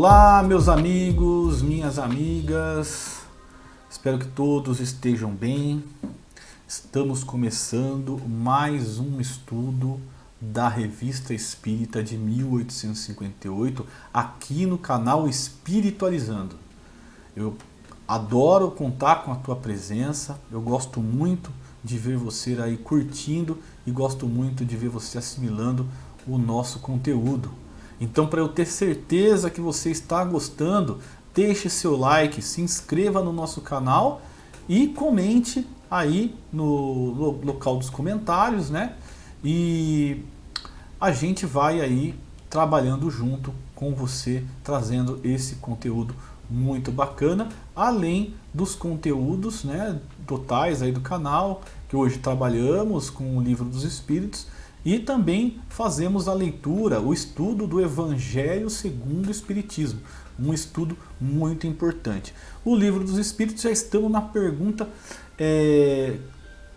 Olá, meus amigos, minhas amigas, espero que todos estejam bem. Estamos começando mais um estudo da Revista Espírita de 1858 aqui no canal Espiritualizando. Eu adoro contar com a tua presença, eu gosto muito de ver você aí curtindo e gosto muito de ver você assimilando o nosso conteúdo. Então, para eu ter certeza que você está gostando, deixe seu like, se inscreva no nosso canal e comente aí no local dos comentários, né? E a gente vai aí trabalhando junto com você, trazendo esse conteúdo muito bacana, além dos conteúdos, né, totais aí do canal, que hoje trabalhamos com o Livro dos Espíritos, e também fazemos a leitura, o estudo do Evangelho segundo o Espiritismo, um estudo muito importante. O Livro dos Espíritos, já estamos na pergunta,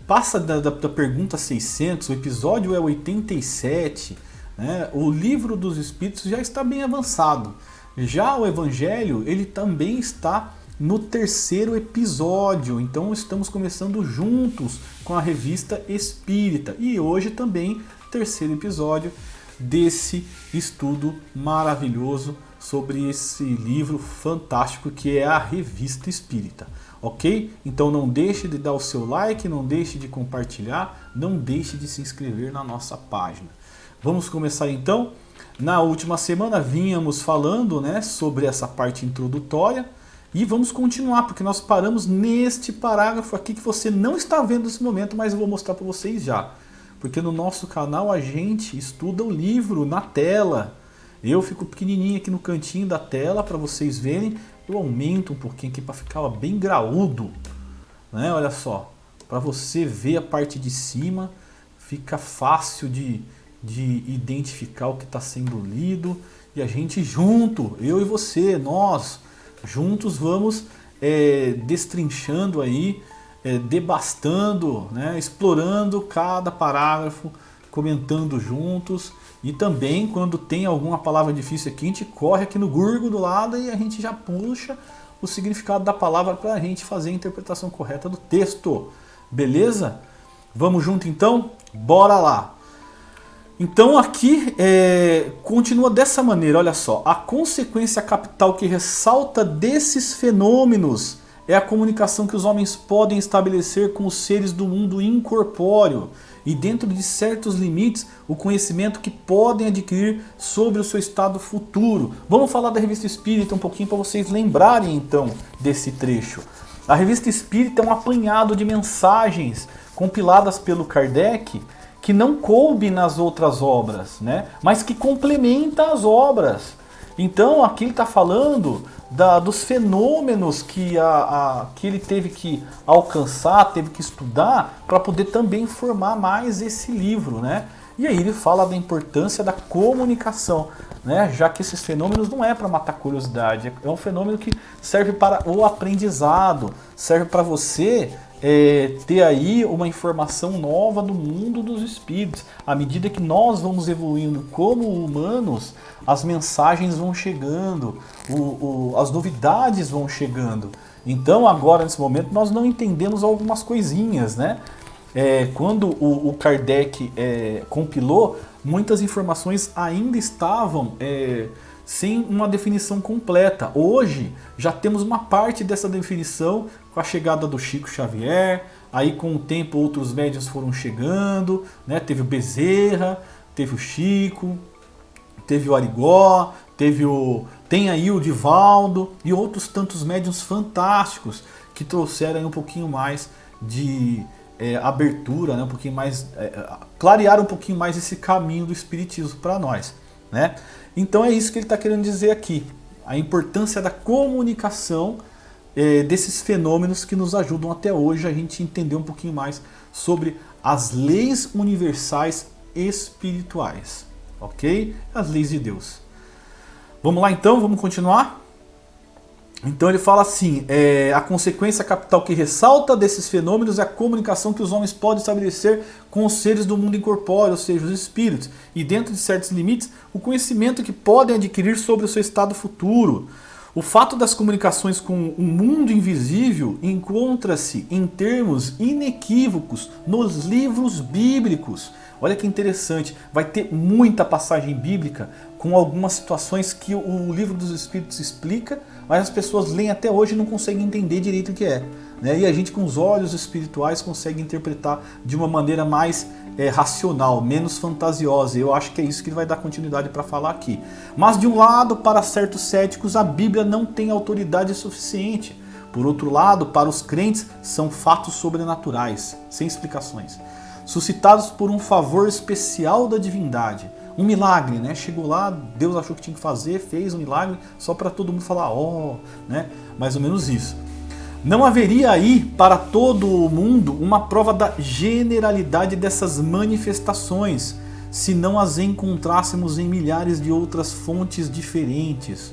passa da pergunta 600, o episódio é 87, né? O Livro dos Espíritos já está bem avançado. Já o Evangelho, ele também está no 3º episódio, então estamos começando juntos com a Revista Espírita. E hoje também 3º episódio desse estudo maravilhoso sobre esse livro fantástico que é a Revista Espírita, ok? Então não deixe de dar o seu like, não deixe de compartilhar, não deixe de se inscrever na nossa página. Vamos começar então? Na última semana vínhamos falando, né, sobre essa parte introdutória e vamos continuar, porque nós paramos neste parágrafo aqui que você não está vendo nesse momento, mas eu vou mostrar para vocês já. Porque no nosso canal a gente estuda o livro na tela. Eu fico pequenininho aqui no cantinho da tela para vocês verem. Eu aumento um pouquinho aqui para ficar bem graúdo, né? Olha só, para você ver a parte de cima, fica fácil de identificar o que está sendo lido. E a gente junto, eu e você, nós juntos vamos destrinchando aí, debastando, né, explorando cada parágrafo, comentando juntos. E também quando tem alguma palavra difícil aqui, a gente corre aqui no Google do lado e a gente já puxa o significado da palavra para a gente fazer a interpretação correta do texto. Beleza? Vamos junto então? Bora lá! Então aqui continua dessa maneira, olha só. A consequência capital que ressalta desses fenômenos é a comunicação que os homens podem estabelecer com os seres do mundo incorpóreo e dentro de certos limites o conhecimento que podem adquirir sobre o seu estado futuro. Vamos falar da Revista Espírita um pouquinho para vocês lembrarem então desse trecho. A Revista Espírita é um apanhado de mensagens compiladas pelo Kardec que não coube nas outras obras, né? Mas que complementa as obras. Então aqui ele está falando dos fenômenos que ele teve que alcançar, teve que estudar para poder também formar mais esse livro, né? E aí ele fala da importância da comunicação, né? Já que esses fenômenos não é para matar curiosidade, é um fenômeno que serve para o aprendizado, serve para você ter aí uma informação nova do mundo dos espíritos. À medida que nós vamos evoluindo como humanos, as mensagens vão chegando, as novidades vão chegando. Então agora nesse momento nós não entendemos algumas coisinhas, né? Quando o Kardec compilou, muitas informações ainda estavam sem uma definição completa. Hoje já temos uma parte dessa definição com a chegada do Chico Xavier, aí com o tempo outros médiuns foram chegando, né? Teve o Bezerra, teve o Chico, teve o Arigó, tem aí o Divaldo e outros tantos médiuns fantásticos que trouxeram aí um pouquinho mais de abertura, né? Um pouquinho mais, clarearam um pouquinho mais esse caminho do espiritismo para nós, né? Então é isso que ele está querendo dizer aqui, a importância da comunicação desses fenômenos que nos ajudam até hoje a gente entender um pouquinho mais sobre as leis universais espirituais, ok? As leis de Deus. Vamos lá então, vamos continuar? Então ele fala assim, a consequência capital que ressalta desses fenômenos é a comunicação que os homens podem estabelecer com os seres do mundo incorpóreo, ou seja, os espíritos, e dentro de certos limites, o conhecimento que podem adquirir sobre o seu estado futuro. O fato das comunicações com o mundo invisível encontra-se em termos inequívocos nos livros bíblicos. Olha que interessante, vai ter muita passagem bíblica com algumas situações que o livro dos Espíritos explica, mas as pessoas leem até hoje e não conseguem entender direito o que é. Né? E a gente com os olhos espirituais consegue interpretar de uma maneira mais racional, menos fantasiosa. Eu acho que é isso que ele vai dar continuidade para falar aqui. Mas de um lado, para certos céticos, a Bíblia não tem autoridade suficiente. Por outro lado, para os crentes, são fatos sobrenaturais, sem explicações, suscitados por um favor especial da divindade. Um milagre, né? Chegou lá, Deus achou que tinha que fazer, fez um milagre, só para todo mundo falar, né? Mais ou menos isso. Não haveria aí, para todo o mundo, uma prova da generalidade dessas manifestações, se não as encontrássemos em milhares de outras fontes diferentes.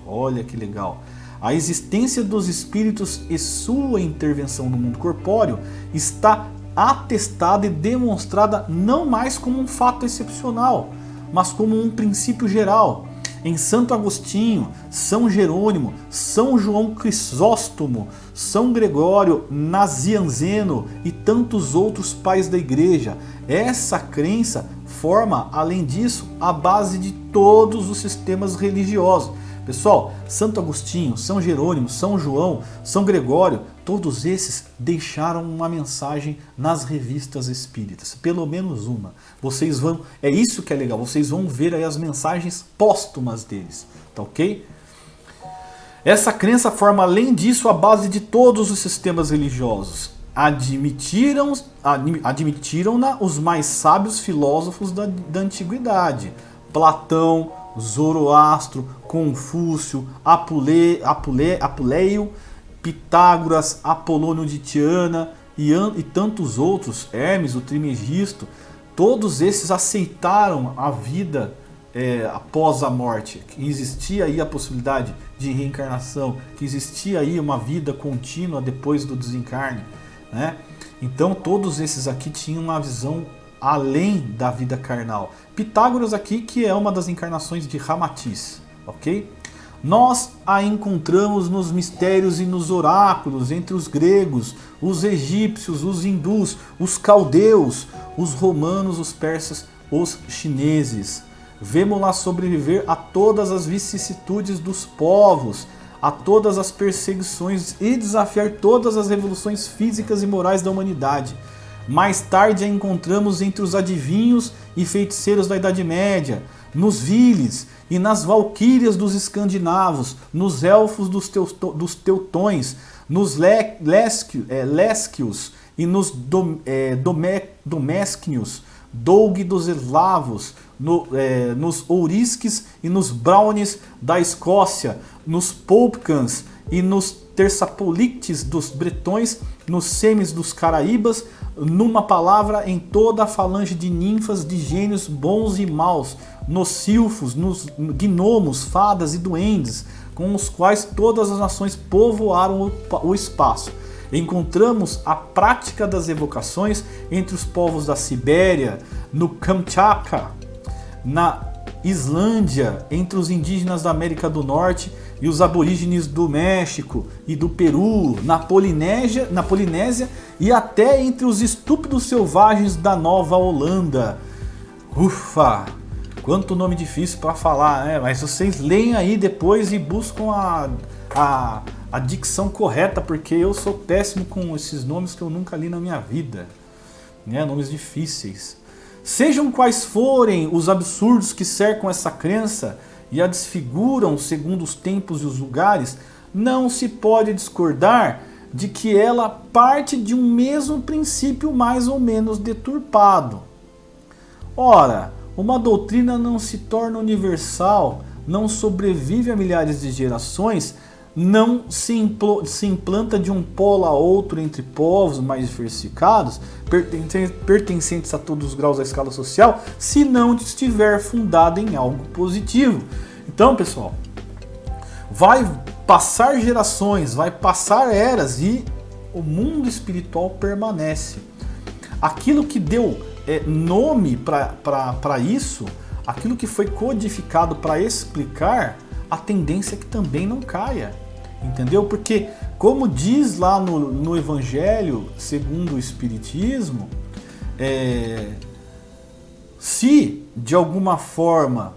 Olha que legal. A existência dos espíritos e sua intervenção no mundo corpóreo está atestada e demonstrada não mais como um fato excepcional, mas como um princípio geral. Em Santo Agostinho, São Jerônimo, São João Crisóstomo, São Gregório Nazianzeno e tantos outros pais da igreja, essa crença forma, além disso, a base de todos os sistemas religiosos. Pessoal, Santo Agostinho, São Jerônimo, São João, São Gregório, todos esses deixaram uma mensagem nas revistas espíritas, pelo menos uma. Vocês vão, é isso que é legal, vocês vão ver aí as mensagens póstumas deles, tá ok? Essa crença forma, além disso, a base de todos os sistemas religiosos. Admitiram-na os mais sábios filósofos da antiguidade. Platão, Zoroastro, Confúcio, Apuleio, Pitágoras, Apolônio de Tiana e tantos outros, Hermes, o Trimegisto, todos esses aceitaram a vida após a morte, que existia aí a possibilidade de reencarnação, que existia aí uma vida contínua depois do desencarne, né? Então todos esses aqui tinham uma visão além da vida carnal. Pitágoras aqui, que é uma das encarnações de Ramatiz, ok? Nós a encontramos nos mistérios e nos oráculos entre os gregos, os egípcios, os hindus, os caldeus, os romanos, os persas, os chineses. Vemo-la sobreviver a todas as vicissitudes dos povos, a todas as perseguições e desafiar todas as revoluções físicas e morais da humanidade. Mais tarde a encontramos entre os adivinhos e feiticeiros da Idade Média, nos viles e nas valquírias dos escandinavos, nos elfos dos teutões, nos lésquios e nos domésquios, doug dos eslavos, nos ourisques e nos brownies da Escócia, nos poupcans e nos terçapolites dos bretões, nos semes dos caraíbas, numa palavra, em toda a falange de ninfas, de gênios bons e maus, nos silfos, nos gnomos, fadas e duendes, com os quais todas as nações povoaram o espaço. Encontramos a prática das evocações entre os povos da Sibéria, no Kamchatka, na Islândia, entre os indígenas da América do Norte e os aborígenes do México e do Peru, na Polinésia e até entre os estúpidos selvagens da Nova Holanda. Ufa! Quanto nome difícil para falar, né? Mas vocês leem aí depois e buscam a dicção correta, porque eu sou péssimo com esses nomes que eu nunca li na minha vida, né? Nomes difíceis. Sejam quais forem os absurdos que cercam essa crença e a desfiguram segundo os tempos e os lugares, não se pode discordar de que ela parte de um mesmo princípio mais ou menos deturpado. Ora, uma doutrina não se torna universal, não sobrevive a milhares de gerações, não se implanta de um polo a outro entre povos mais diversificados, pertencentes a todos os graus da escala social, se não estiver fundada em algo positivo. Então, pessoal, vai passar gerações, vai passar eras e o mundo espiritual permanece. Aquilo que deu nome para isso, aquilo que foi codificado para explicar, a tendência é que também não caia. Entendeu? Porque, como diz lá no Evangelho segundo o Espiritismo, se de alguma forma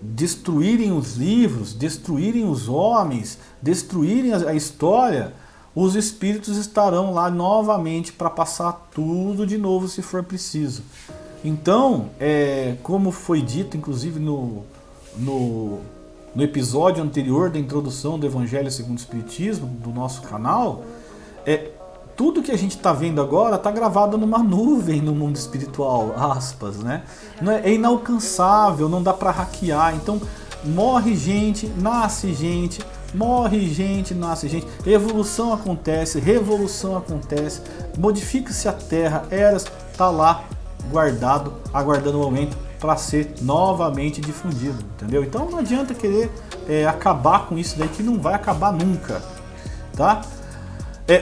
destruírem os livros, destruírem os homens, destruírem a história, os espíritos estarão lá novamente para passar tudo de novo se for preciso. Então, como foi dito inclusive no episódio anterior da introdução do Evangelho segundo o Espiritismo, do nosso canal, tudo que a gente está vendo agora está gravado numa nuvem no mundo espiritual, aspas, né? É inalcançável, não dá para hackear. Então, morre gente, nasce gente, morre gente, nasce gente. Evolução acontece, revolução acontece, modifica-se a Terra, eras, está lá guardado, aguardando o momento para ser novamente difundido, entendeu? Então não adianta querer acabar com isso daí, que não vai acabar nunca, tá?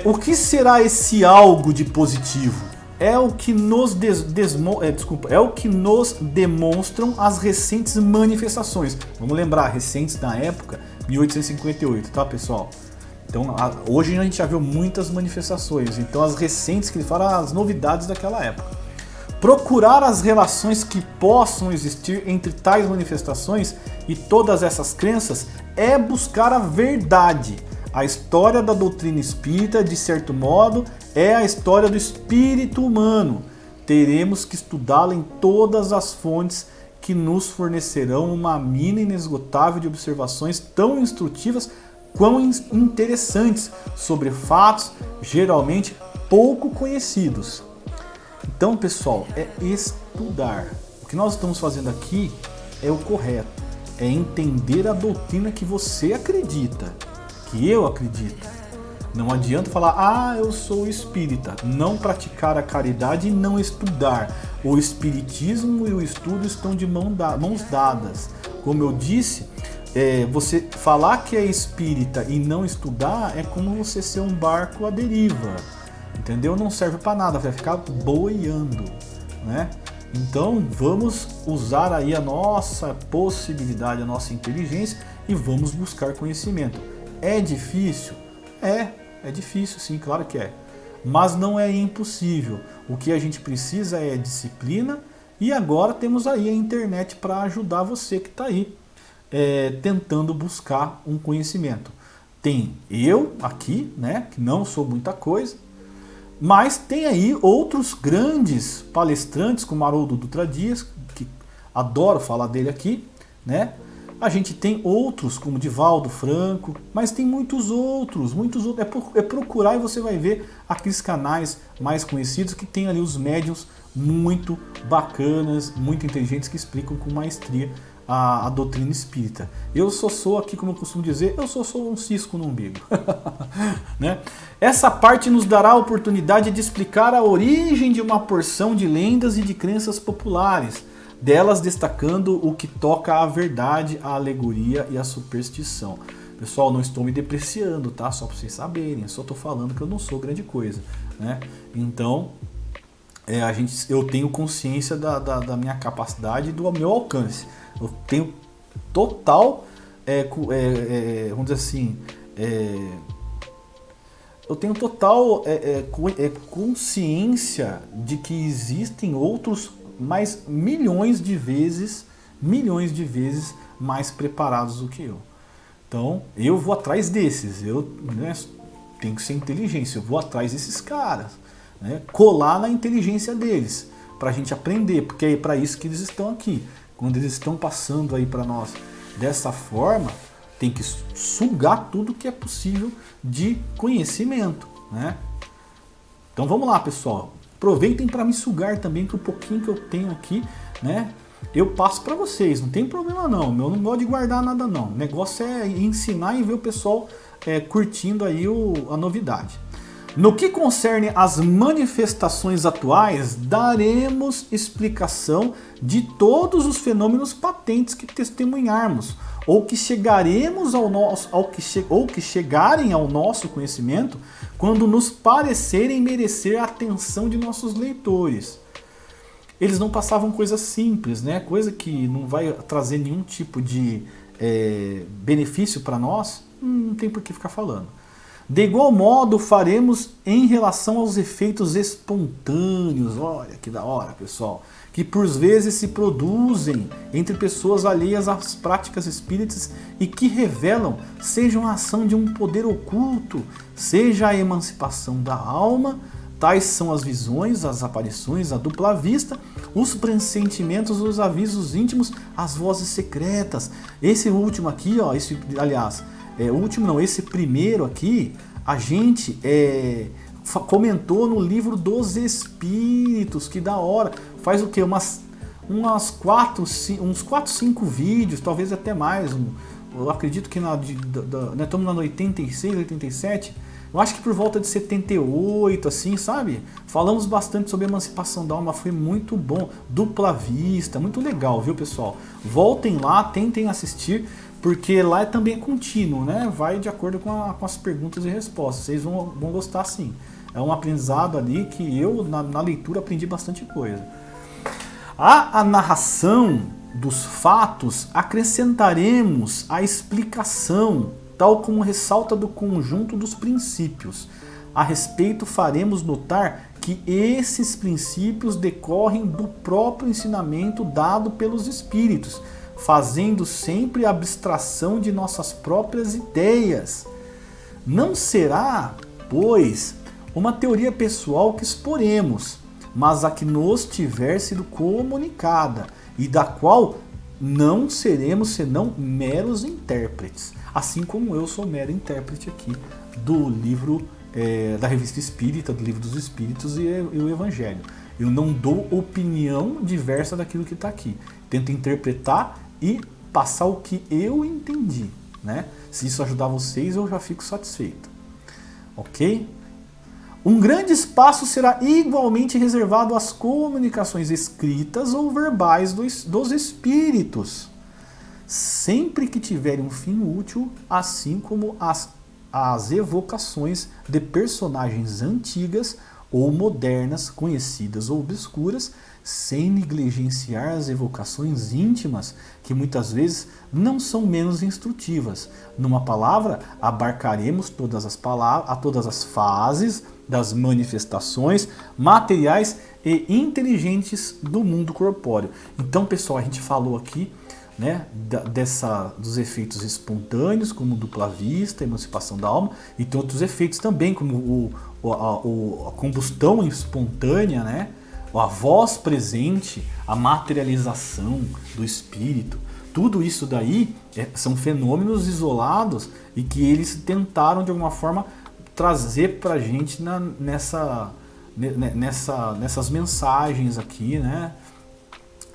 O que será esse algo de positivo? É o que nos é o que nos demonstram as recentes manifestações. Vamos lembrar, recentes na época, 1858, tá, pessoal? Então, hoje a gente já viu muitas manifestações. Então, as recentes que ele fala, as novidades daquela época. Procurar as relações que possam existir entre tais manifestações e todas essas crenças é buscar a verdade. A história da doutrina espírita, de certo modo, é a história do espírito humano. Teremos que estudá-la em todas as fontes que nos fornecerão uma mina inesgotável de observações tão instrutivas quão interessantes sobre fatos geralmente pouco conhecidos. Então, pessoal, é estudar. O que nós estamos fazendo aqui é o correto. É entender a doutrina que você acredita, que eu acredito. Não adianta falar, eu sou espírita. Não praticar a caridade e não estudar. O espiritismo e o estudo estão de mãos dadas. Como eu disse, você falar que é espírita e não estudar é como você ser um barco à deriva. Entendeu? Não serve para nada, vai ficar boiando, né? Então vamos usar aí a nossa possibilidade, a nossa inteligência e vamos buscar conhecimento. É difícil? É difícil sim, claro que é. Mas não é impossível. O que a gente precisa é disciplina e agora temos aí a internet para ajudar você que está aí tentando buscar um conhecimento. Tem eu aqui, né, que não sou muita coisa, mas tem aí outros grandes palestrantes, como Haroldo Dutra Dias, que adoro falar dele aqui, né? A gente tem outros, como Divaldo Franco, mas tem muitos outros. É procurar e você vai ver aqueles canais mais conhecidos que tem ali os médiuns muito bacanas, muito inteligentes, que explicam com maestria a doutrina espírita. Eu só sou aqui, como eu costumo dizer, eu só sou um cisco no umbigo. Né? Essa parte nos dará a oportunidade de explicar a origem de uma porção de lendas e de crenças populares, delas destacando o que toca à verdade, à alegoria e à superstição. Pessoal, não estou me depreciando, tá? Só para vocês saberem, só estou falando que eu não sou grande coisa, né? Então, eu tenho consciência da minha capacidade e do meu alcance. Eu tenho total, vamos dizer assim, eu tenho total consciência de que existem outros mais milhões de vezes mais preparados do que eu. Então, eu vou atrás desses, tenho que ser inteligência, eu vou atrás desses caras, né? Colar na inteligência deles, para a gente aprender, porque é para isso que eles estão aqui. Quando eles estão passando aí para nós dessa forma, tem que sugar tudo que é possível de conhecimento, né? Então vamos lá, pessoal. Aproveitem para me sugar também, que o pouquinho que eu tenho aqui, né, eu passo para vocês. Não tem problema não. Eu não gosto de guardar nada não. O negócio é ensinar e ver o pessoal curtindo aí a novidade. No que concerne às manifestações atuais, daremos explicação de todos os fenômenos patentes que testemunharmos, ou que chegaremos ou que chegarem ao nosso conhecimento quando nos parecerem merecer a atenção de nossos leitores. Eles não passavam coisas simples, né? Coisa que não vai trazer nenhum tipo de benefício para nós, não tem por que ficar falando. De igual modo, faremos em relação aos efeitos espontâneos, olha que da hora, pessoal, que por vezes se produzem entre pessoas alheias às práticas espíritas e que revelam, seja a ação de um poder oculto, seja a emancipação da alma. Tais são as visões, as aparições, a dupla vista, os pressentimentos, os avisos íntimos, as vozes secretas. Esse último aqui, ó, esse primeiro aqui, a gente comentou no livro dos Espíritos, que da hora. Faz o quê? Uns 4, 5 vídeos, talvez até mais. Eu acredito que estamos na 86, 87. Eu acho que por volta de 78, assim, sabe? Falamos bastante sobre a emancipação da alma, foi muito bom. Dupla vista, muito legal, viu, pessoal? Voltem lá, tentem assistir, porque lá também é contínuo, né? Vai de acordo com as perguntas e respostas. Vocês vão gostar, sim. É um aprendizado ali que eu, na leitura, aprendi bastante coisa. A narração dos fatos acrescentaremos a explicação, tal como ressalta do conjunto dos princípios. A respeito, faremos notar que esses princípios decorrem do próprio ensinamento dado pelos Espíritos, fazendo sempre abstração de nossas próprias ideias. Não será, pois, uma teoria pessoal que exporemos, mas a que nos tiver sido comunicada e da qual não seremos senão meros intérpretes, assim como eu sou mero intérprete aqui do livro da Revista Espírita, do Livro dos Espíritos e o Evangelho. Eu não dou opinião diversa daquilo que está aqui. Tento interpretar e passar o que eu entendi, né? Se isso ajudar vocês, eu já fico satisfeito. Ok? Um grande espaço será igualmente reservado às comunicações escritas ou verbais dos espíritos, sempre que tiverem um fim útil, assim como as evocações de personagens antigas ou modernas, conhecidas ou obscuras, sem negligenciar as evocações íntimas, que muitas vezes não são menos instrutivas. Numa palavra, abarcaremos todas as fases das manifestações materiais e inteligentes do mundo corpóreo. Então, pessoal, a gente falou aqui, né, dos efeitos espontâneos, como dupla vista, emancipação da alma, e tem outros efeitos também, como a combustão espontânea, né, a voz presente, a materialização do espírito. Tudo isso daí são fenômenos isolados e que eles tentaram de alguma forma trazer pra gente nessas mensagens aqui, né?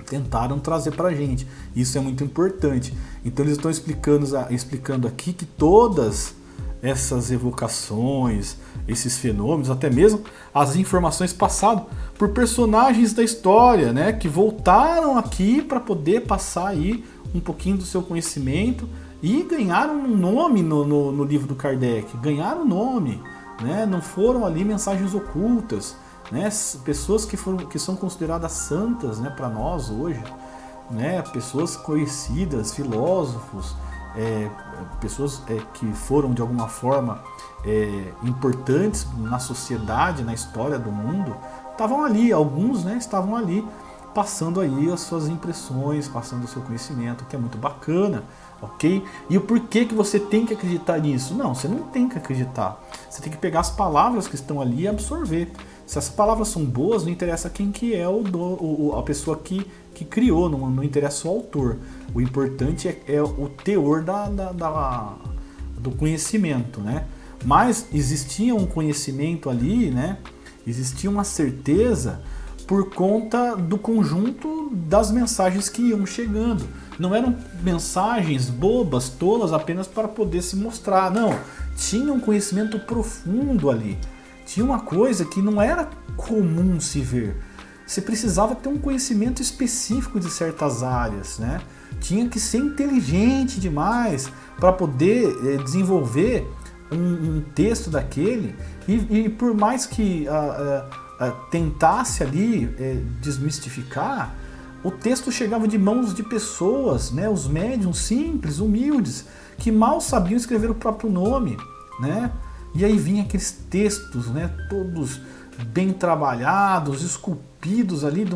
Tentaram trazer pra gente. Isso é muito importante. Então eles estão explicando aqui que todas essas evocações, esses fenômenos, até mesmo as informações passadas por personagens da história, né, que voltaram aqui para poder passar aí um pouquinho do seu conhecimento e ganharam um nome no livro do Kardec, ganharam nome, né, não foram ali mensagens ocultas, né, pessoas que são consideradas santas, né, para nós hoje, né, pessoas conhecidas, filósofos, pessoas que foram de alguma forma importantes na sociedade, na história do mundo, estavam ali, alguns, né, estavam ali passando aí as suas impressões, passando o seu conhecimento, que é muito bacana, ok? E o porquê que você tem que acreditar nisso? Não, você não tem que acreditar. Você tem que pegar as palavras que estão ali e absorver. Se essas palavras são boas, não interessa quem que é a pessoa que criou, não interessa o autor. O importante é o teor do conhecimento, né? Mas existia um conhecimento ali, né? Existia uma certeza por conta do conjunto das mensagens que iam chegando. Não eram mensagens bobas, tolas, apenas para poder se mostrar. Não, tinha um conhecimento profundo ali. Tinha uma coisa que não era comum se ver. você precisava ter um conhecimento específico de certas áreas, né? Tinha que ser inteligente demais para poder desenvolver um texto daquele e por mais que tentasse ali desmistificar, o texto chegava de mãos de pessoas, né? Os médiuns simples, humildes, que mal sabiam escrever o próprio nome, né? E aí vinha aqueles textos, né? Todos bem trabalhados, esculpidos ali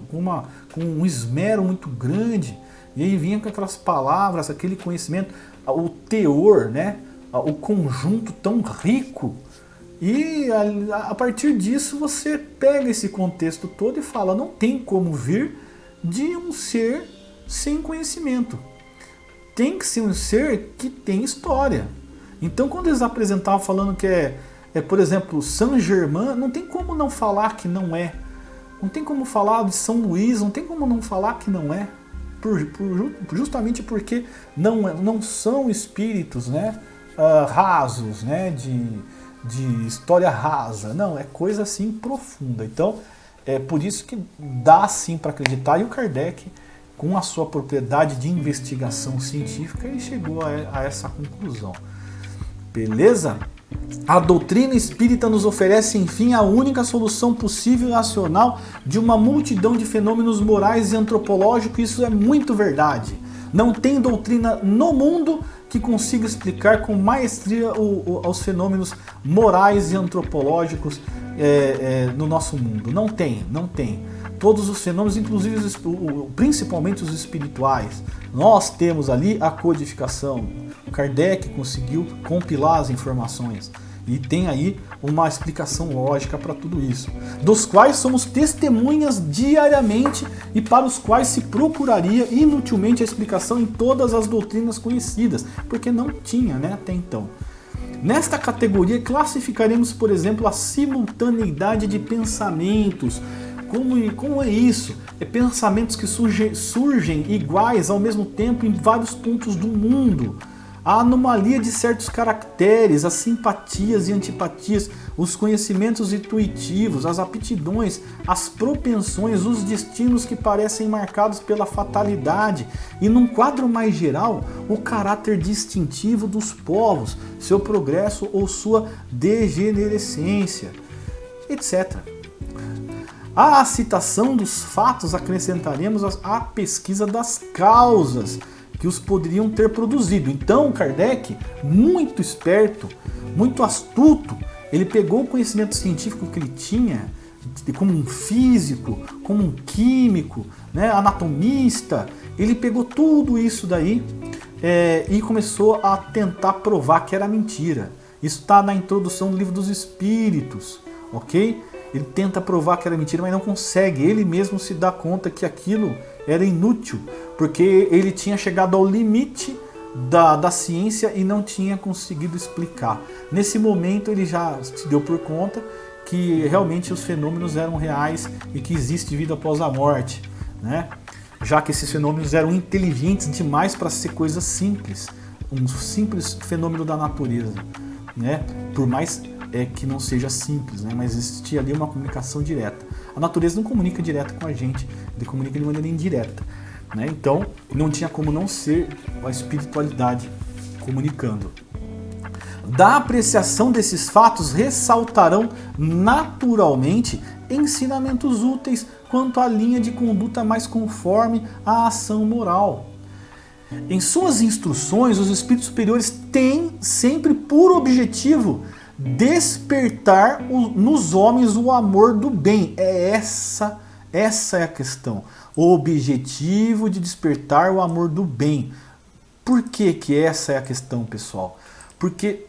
com um esmero muito grande. E aí vinha com aquelas palavras, aquele conhecimento, o teor, né? O conjunto tão rico. E a partir disso você pega esse contexto todo e fala, não tem como vir de um ser sem conhecimento. Tem que ser um ser que tem história. Então quando eles apresentavam falando que por exemplo, Saint-Germain, não tem como não falar que não é. Não tem como falar de São Luís, não tem como não falar que não é. Justamente porque não são espíritos, né, rasos, né, de história rasa. Não, é coisa assim profunda. Então, é por isso que dá sim para acreditar. E o Kardec, com a sua propriedade de investigação científica, ele chegou a essa conclusão. Beleza? A doutrina espírita nos oferece, enfim, a única solução possível e racional de uma multidão de fenômenos morais e antropológicos, e isso é muito verdade. Não tem doutrina no mundo que consiga explicar com maestria os fenômenos morais e antropológicos no nosso mundo. Não tem, não tem. Todos os fenômenos, inclusive principalmente os espirituais. Nós temos ali a codificação. Kardec conseguiu compilar as informações e tem aí uma explicação lógica para tudo isso, dos quais somos testemunhas diariamente e para os quais se procuraria inutilmente a explicação em todas as doutrinas conhecidas, porque não tinha, né, até então. Nesta categoria classificaremos, por exemplo, a simultaneidade de pensamentos. Como é isso? É pensamentos que surgem iguais ao mesmo tempo em vários pontos do mundo. A anomalia de certos caracteres, as simpatias e antipatias, os conhecimentos intuitivos, as aptidões, as propensões, os destinos que parecem marcados pela fatalidade e, num quadro mais geral, o caráter distintivo dos povos, seu progresso ou sua degenerescência, etc. À citação dos fatos acrescentaremos a pesquisa das causas que os poderiam ter produzido. Então Kardec, muito esperto, muito astuto, ele pegou o conhecimento científico que ele tinha, como um físico, como um químico, né, anatomista, ele pegou tudo isso daí e começou a tentar provar que era mentira. Isso está na introdução do Livro dos Espíritos, ok? Ele tenta provar que era mentira, mas não consegue. Ele mesmo se dá conta que aquilo era inútil, porque ele tinha chegado ao limite da ciência e não tinha conseguido explicar. Nesse momento ele já se deu por conta que realmente os fenômenos eram reais e que existe vida após a morte, né? Já que esses fenômenos eram inteligentes demais para ser coisas simples, um simples fenômeno da natureza, né? Por mais que não seja simples, né? Mas existia ali uma comunicação direta. A natureza não comunica direto com a gente, ele comunica de maneira indireta, né? Então não tinha como não ser a espiritualidade comunicando. Da apreciação desses fatos ressaltarão naturalmente ensinamentos úteis quanto à linha de conduta mais conforme à ação moral. Em suas instruções, os espíritos superiores têm sempre por objetivo despertar nos homens o amor do bem. Essa é a questão. O objetivo de despertar o amor do bem. Por que essa é a questão, pessoal? Porque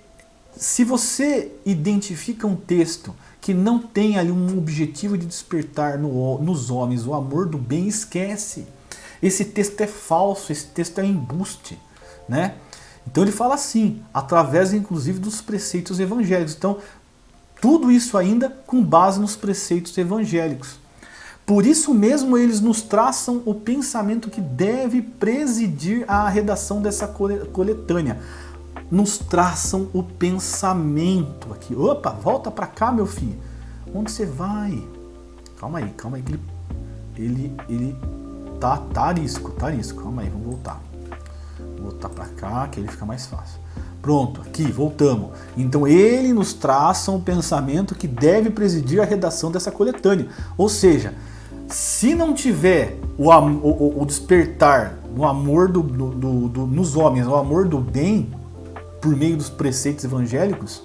se você identifica um texto que não tem ali um objetivo de despertar nos homens o amor do bem, esquece. Esse texto é falso, esse texto é embuste, né? Então ele fala assim, através inclusive dos preceitos evangélicos. Então, tudo isso ainda com base nos preceitos evangélicos. Por isso mesmo eles nos traçam o pensamento que deve presidir a redação dessa coletânea. Nos traçam o pensamento aqui. Opa, volta para cá, meu filho. Onde você vai? Calma aí que ele tá arisco. Calma aí, vamos voltar. Vou voltar para cá que ele fica mais fácil. Pronto, aqui, voltamos. Então ele nos traça um pensamento que deve presidir a redação dessa coletânea. Ou seja, se não tiver o despertar no amor nos homens, o amor do bem, por meio dos preceitos evangélicos,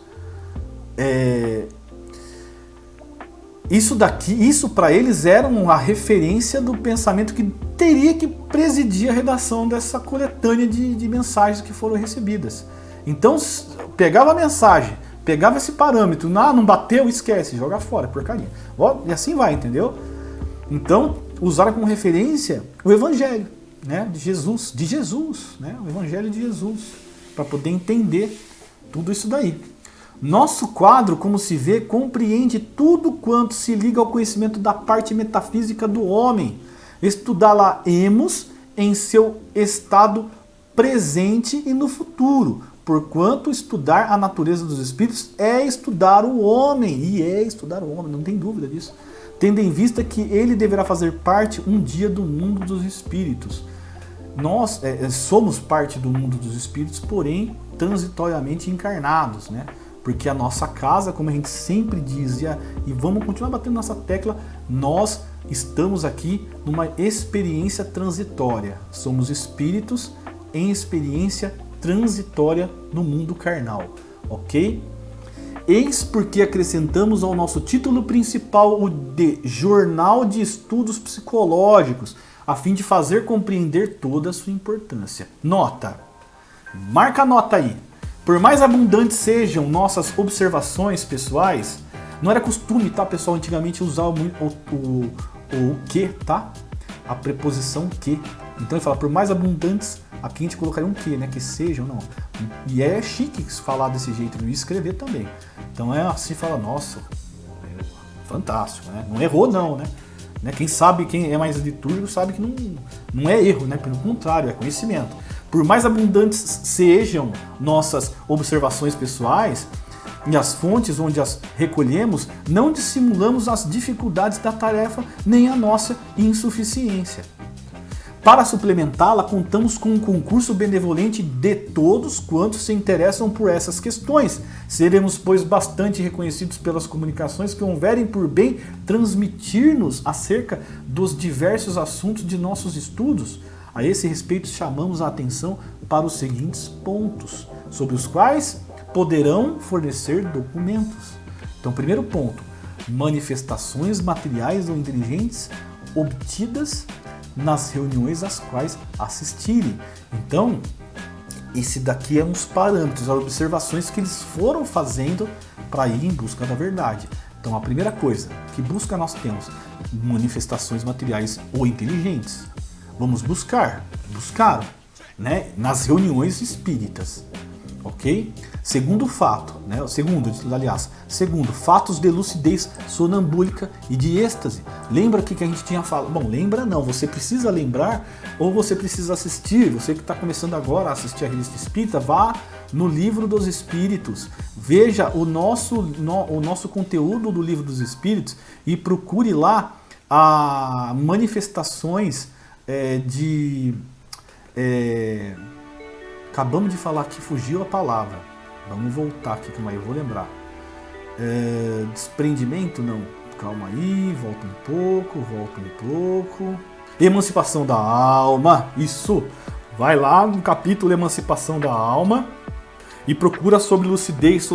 isso para eles era uma referência do pensamento que teria que presidir a redação dessa coletânea de mensagens que foram recebidas. Então, pegava a mensagem, pegava esse parâmetro, não bateu, esquece, joga fora, porcaria. E assim vai, entendeu? Então, usaram como referência o Evangelho, né, de Jesus, né, o Evangelho de Jesus, para poder entender tudo isso daí. Nosso quadro, como se vê, compreende tudo quanto se liga ao conhecimento da parte metafísica do homem. Estudá-la-emos em seu estado presente e no futuro, porquanto estudar a natureza dos espíritos é estudar o homem, não tem dúvida disso, tendo em vista que ele deverá fazer parte um dia do mundo dos espíritos. Nós somos parte do mundo dos espíritos, porém transitoriamente encarnados, né? Porque a nossa casa, como a gente sempre diz, e vamos continuar batendo nessa tecla, nós estamos aqui numa experiência transitória. Somos espíritos em experiência transitória no mundo carnal, ok? Eis porque acrescentamos ao nosso título principal o de Jornal de Estudos Psicológicos, a fim de fazer compreender toda a sua importância. Nota, marca a nota aí. Por mais abundantes sejam nossas observações pessoais, não era costume, tá, pessoal, antigamente usar o que, tá? A preposição que. Então ele fala, por mais abundantes, aqui a gente colocaria um que, né? Que sejam, não. E é chique falar desse jeito e escrever também. Então é assim, fala, nossa, fantástico, né? Não errou não, né? Quem sabe, quem é mais litúrgico sabe que não é erro, né? Pelo contrário, é conhecimento. Por mais abundantes sejam nossas observações pessoais e as fontes onde as recolhemos, não dissimulamos as dificuldades da tarefa nem a nossa insuficiência. Para suplementá-la, contamos com um concurso benevolente de todos quantos se interessam por essas questões. Seremos, pois, bastante reconhecidos pelas comunicações que houverem por bem transmitir-nos acerca dos diversos assuntos de nossos estudos. A esse respeito, chamamos a atenção para os seguintes pontos, sobre os quais poderão fornecer documentos. Então, primeiro ponto, manifestações materiais ou inteligentes obtidas nas reuniões às quais assistirem. Então, esse daqui é uns parâmetros, as observações que eles foram fazendo para ir em busca da verdade. Então, a primeira coisa, que busca nós temos? Manifestações materiais ou inteligentes. Vamos buscaram, né, nas reuniões espíritas, ok? Segundo fato, né, segundo, fatos de lucidez sonambúlica e de êxtase. Lembra que a gente tinha falado? Bom, lembra não, você precisa lembrar ou você precisa assistir. Você que está começando agora a assistir a Revista Espírita, vá no Livro dos Espíritos, veja o nosso conteúdo do Livro dos Espíritos e procure lá a manifestações acabamos de falar que fugiu a palavra. Vamos voltar aqui, calma aí, eu vou lembrar. Desprendimento? Não. Calma aí, volta um pouco. Emancipação da alma. Isso. Vai lá no capítulo Emancipação da Alma e procura sobre lucidez,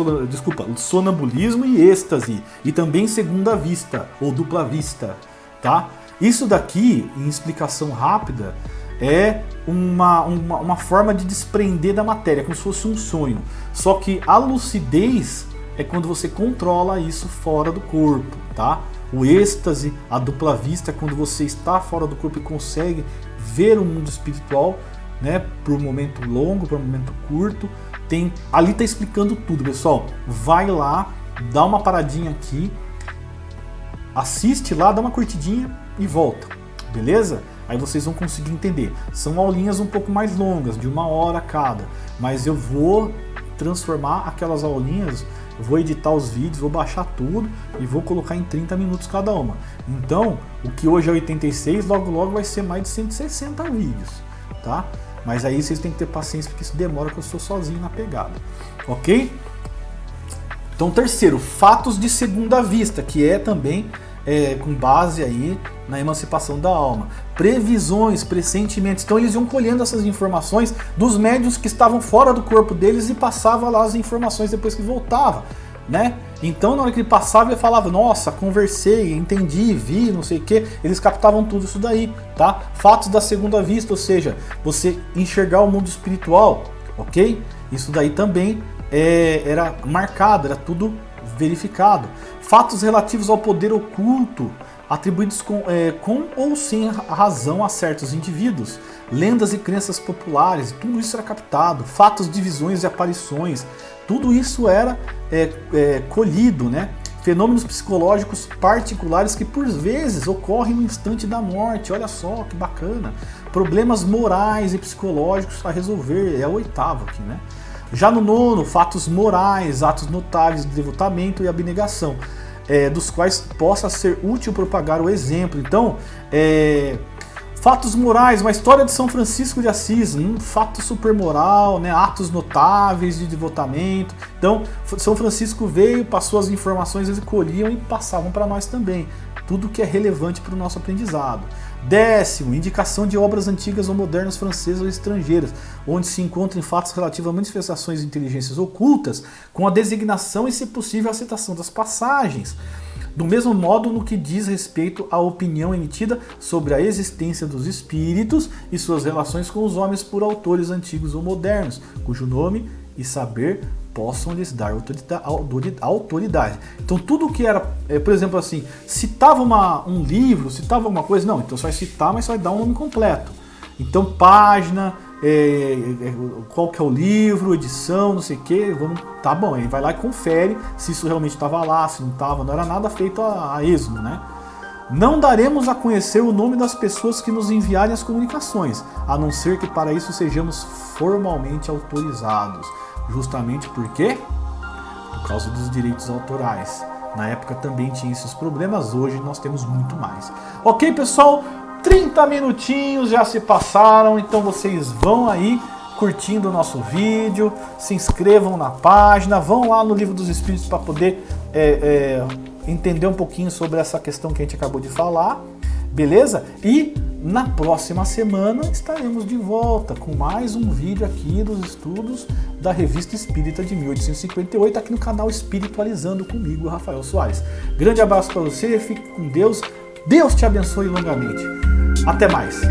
sonambulismo e êxtase. E também segunda vista, ou dupla vista, tá? Isso daqui, em explicação rápida, é uma forma de desprender da matéria, como se fosse um sonho. Só que a lucidez é quando você controla isso fora do corpo, tá? O êxtase, a dupla vista, é quando você está fora do corpo e consegue ver o mundo espiritual, né? Por um momento longo, por um momento curto. Ali está explicando tudo, pessoal. Vai lá, dá uma paradinha aqui, assiste lá, dá uma curtidinha e volta, beleza? Aí vocês vão conseguir entender. São aulinhas um pouco mais longas, de 1 hora cada, mas eu vou transformar aquelas aulinhas eu vou editar os vídeos, vou baixar tudo e vou colocar em 30 minutos cada uma. Então, o que hoje é 86, logo logo vai ser mais de 160 vídeos, tá? Mas aí vocês têm que ter paciência, porque isso demora, que eu sou sozinho na pegada, ok? Então, terceiro, fatos de segunda vista, que é também com base aí na emancipação da alma. Previsões, pressentimentos. Então eles iam colhendo essas informações dos médiuns que estavam fora do corpo deles e passava lá as informações depois que voltava, né? Então na hora que ele passava ele falava, nossa, conversei, entendi, vi, não sei o que. Eles captavam tudo isso daí, tá? Fatos da segunda vista, ou seja, você enxergar o mundo espiritual, ok? Isso daí também era marcado, era tudo verificado. Fatos relativos ao poder oculto, atribuídos com ou sem razão a certos indivíduos. Lendas e crenças populares, tudo isso era captado. Fatos de visões e aparições, tudo isso era colhido, né? Fenômenos psicológicos particulares que por vezes ocorrem no instante da morte, olha só que bacana. Problemas morais e psicológicos a resolver, é o oitavo aqui, né? Já no nono, fatos morais, atos notáveis de devotamento e abnegação, dos quais possa ser útil propagar o exemplo. Então, fatos morais, uma história de São Francisco de Assis, um fato super moral, né? Atos notáveis de devotamento. Então, São Francisco veio, passou as informações, eles colhiam e passavam para nós também. Tudo que é relevante para o nosso aprendizado. Décimo, indicação de obras antigas ou modernas francesas ou estrangeiras, onde se encontram fatos relativos a manifestações de inteligências ocultas, com a designação e, se possível, a citação das passagens. Do mesmo modo, no que diz respeito à opinião emitida sobre a existência dos espíritos e suas relações com os homens por autores antigos ou modernos, cujo nome e saber possam lhes dar autoridade. Então tudo que era, por exemplo assim, citava um livro, citava alguma coisa, não, então você vai citar, mas você vai dar um nome completo. Então página, qual que é o livro, edição, não sei o que, tá bom, aí vai lá e confere se isso realmente estava lá, se não estava, não era nada feito a esmo, né? Não daremos a conhecer o nome das pessoas que nos enviarem as comunicações, a não ser que para isso sejamos formalmente autorizados. Justamente por quê? Por causa dos direitos autorais. Na época também tinha esses problemas, hoje nós temos muito mais. Ok, pessoal? 30 minutinhos já se passaram, então vocês vão aí curtindo o nosso vídeo, se inscrevam na página, vão lá no Livro dos Espíritos para poder entender um pouquinho sobre essa questão que a gente acabou de falar, beleza? E na próxima semana estaremos de volta com mais um vídeo aqui dos estudos da Revista Espírita de 1858, aqui no canal Espiritualizando comigo, Rafael Soares. Grande abraço para você, fique com Deus, Deus te abençoe longamente. Até mais!